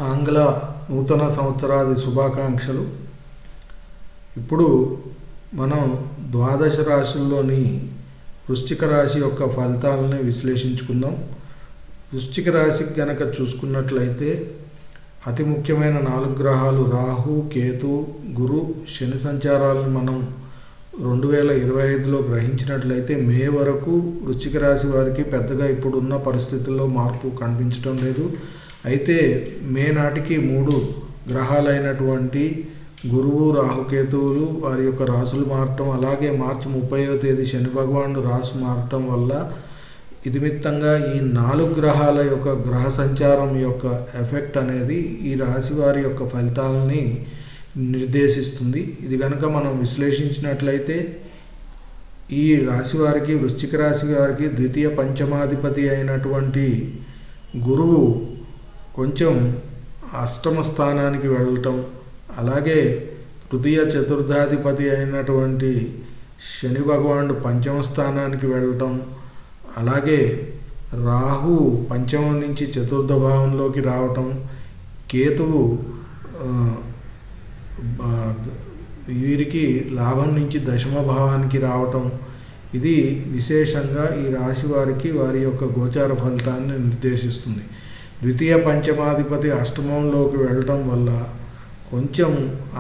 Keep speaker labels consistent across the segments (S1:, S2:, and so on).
S1: ఆంగ్ల నూతన సంవత్సరాది శుభాకాంక్షలు. ఇప్పుడు మనం ద్వాదశ రాశుల్లోని వృశ్చిక రాశి యొక్క ఫలితాలని విశ్లేషించుకుందాం. వృశ్చిక రాశికి గనక చూసుకున్నట్లయితే అతి ముఖ్యమైన 4 గ్రహాలు రాహు, కేతు, గురు, శని సంచారాలను మనం 2025లో గ్రహించినట్లయితే మే వరకు వృశ్చిక రాశి వారికి పెద్దగా ఇప్పుడున్న పరిస్థితుల్లో మార్పు కనిపించడం లేదు. అయితే మే నాటికి 3 గ్రహాలైనటువంటి గురువు, రాహుకేతువులు వారి యొక్క రాసులు మారటం, అలాగే మార్చి 30వ తేదీ శని భగవానుడు రాసు మారటం వల్ల ఇదిమిత్తంగా ఈ 4 గ్రహాల యొక్క గ్రహ సంచారం యొక్క ఎఫెక్ట్ అనేది ఈ రాశి వారి యొక్క ఫలితాలని నిర్దేశిస్తుంది. ఇది కనుక మనం విశ్లేషించినట్లయితే ఈ రాశి వారికి, వృశ్చిక రాశి వారికి ద్వితీయ పంచమాధిపతి అయినటువంటి గురువు కొంచెం అష్టమ స్థానానికి వెళ్ళటం, అలాగే తృతీయ చతుర్థాధిపతి అయినటువంటి శని భగవానుడు పంచమ స్థానానికి వెళ్ళటం, అలాగే రాహు పంచమం నుంచి చతుర్థ భావంలోకి రావటం, కేతువు వీరికి లాభం నుంచి దశమ భావానికి రావటం, ఇది విశేషంగా ఈ రాశి వారికి వారి యొక్క గోచార ఫలితాన్ని నిర్దేశిస్తుంది. ద్వితీయ పంచమాధిపతి అష్టమంలోకి వెళ్ళటం వల్ల కొంచెం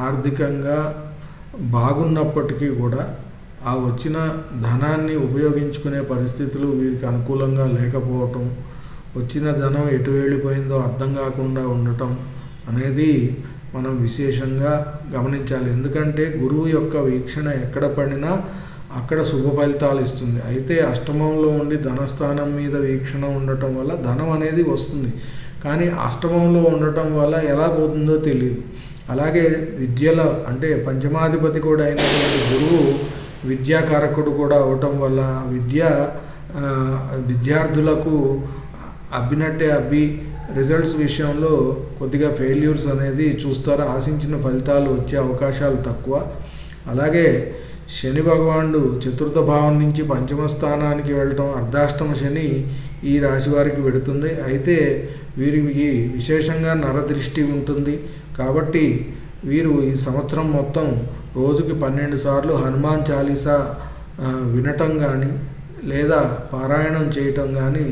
S1: ఆర్థికంగా బాగున్నప్పటికీ కూడా ఆ వచ్చిన ధనాన్ని ఉపయోగించుకునే పరిస్థితులు వీరికి అనుకూలంగా లేకపోవటం, వచ్చిన ధనం ఎటు వెళ్ళిపోయిందో అర్థం కాకుండా ఉండటం అనేది మనం విశేషంగా గమనించాలి. ఎందుకంటే గురువు యొక్క వీక్షణ ఎక్కడ పడినా అక్కడ శుభ ఫలితాలు ఇస్తుంది. అయితే అష్టమంలో ఉండి ధనస్థానం మీద వీక్షణ ఉండటం వల్ల ధనం అనేది వస్తుంది, కానీ అష్టమంలో ఉండటం వల్ల ఎలా పోతుందో తెలియదు. అలాగే విద్యలో అంటే పంచమాధిపతి కూడా అయినటువంటి గురువు విద్యాకారకుడు కూడా అవటం వల్ల విద్యార్థులకు అబ్బినట్టే అబ్బి రిజల్ట్స్ విషయంలో కొద్దిగా ఫెయిల్యూర్స్ అనేది చూస్తారు. ఆశించిన ఫలితాలు వచ్చే అవకాశాలు తక్కువ. అలాగే శని భగవానుడు చతుర్థ భావం నుంచి పంచమ స్థానానికి వెళ్ళటం, అర్ధాష్టమ శని ఈ రాశి వారికి పెడుతుంది. అయితే వీరికి విశేషంగా నరదృష్టి ఉంటుంది. కాబట్టి వీరు ఈ సంవత్సరం మొత్తం రోజుకి 12 సార్లు హనుమాన్ చాలీసా వినటం కానీ లేదా పారాయణం చేయటం కానీ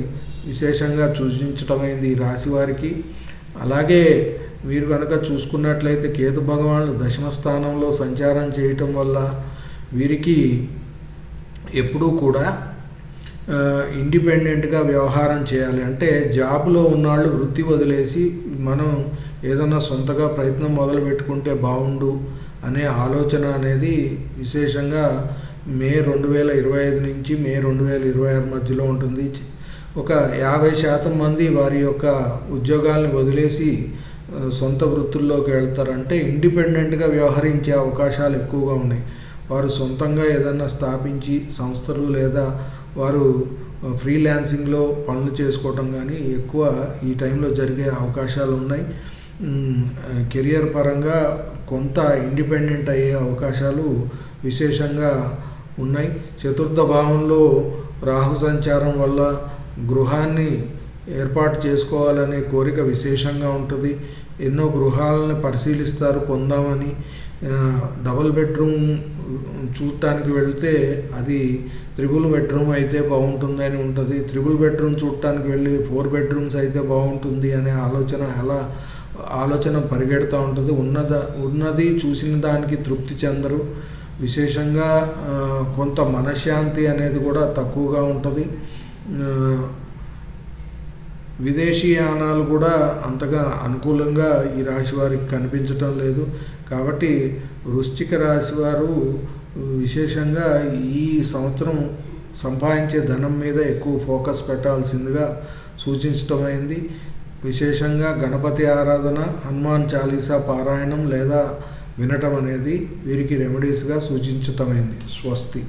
S1: విశేషంగా సూచించటమైంది ఈ రాశి వారికి. అలాగే వీరు కనుక చూసుకున్నట్లయితే కేతు భగవానుడు దశమ స్థానంలో సంచారం చేయటం వల్ల వీరికి ఎప్పుడూ కూడా ఇండిపెండెంట్గా వ్యవహారం చేయాలి. అంటే జాబ్లో ఉన్నవాళ్ళు వృత్తి వదిలేసి మనం ఏదన్నా సొంతగా ప్రయత్నం మొదలు పెట్టుకుంటే బాగుండు అనే ఆలోచన అనేది విశేషంగా మే 2025 నుంచి మే 2026 మధ్యలో ఉంటుంది. ఒక 50% మంది వారి యొక్క ఉద్యోగాలను వదిలేసి సొంత వృత్తుల్లోకి వెళ్తారంటే ఇండిపెండెంట్గా వ్యవహరించే అవకాశాలు ఎక్కువగా ఉన్నాయి. వారు సొంతంగా ఏదన్నా స్థాపించి సంస్థలు లేదా వారు ఫ్రీలాన్సింగ్లో పనులు చేసుకోవటం కానీ ఎక్కువ ఈ టైంలో జరిగే అవకాశాలు ఉన్నాయి. కెరియర్ పరంగా కొంత ఇండిపెండెంట్ అయ్యే అవకాశాలు విశేషంగా ఉన్నాయి. చతుర్థ భావంలో రాహు సంచారం వల్ల గృహాన్ని ఏర్పాటు చేసుకోవాలనే కోరిక విశేషంగా ఉంటుంది. ఎన్నో గృహాలను పరిశీలిస్తారు కొందామని. డబుల్ బెడ్రూమ్ చూడటానికి వెళ్తే అది 3 బెడ్రూమ్ అయితే బాగుంటుందని ఉంటుంది. 3 బెడ్రూమ్ చూడటానికి వెళ్ళి 4 బెడ్రూమ్స్ అయితే బాగుంటుంది అనే ఆలోచన పరిగెడుతూ ఉంటుంది. ఉన్నది చూసిన దానికి తృప్తి చెందరు. విశేషంగా కొంత మనశ్శాంతి అనేది కూడా తక్కువగా ఉంటుంది. విదేశీయానాలు కూడా అంతగా అనుకూలంగా ఈ రాశి వారికి కనిపించటం లేదు. కాబట్టి వృశ్చిక రాశి వారు విశేషంగా ఈ సంవత్సరం సంపాదించే ధనం మీద ఎక్కువ ఫోకస్ పెట్టాల్సిందిగా సూచించటమైంది. విశేషంగా గణపతి ఆరాధన, హనుమాన్ చాలీసా పారాయణం లేదా వినటం అనేది వీరికి రెమెడీస్గా సూచించటమైంది. స్వస్తి.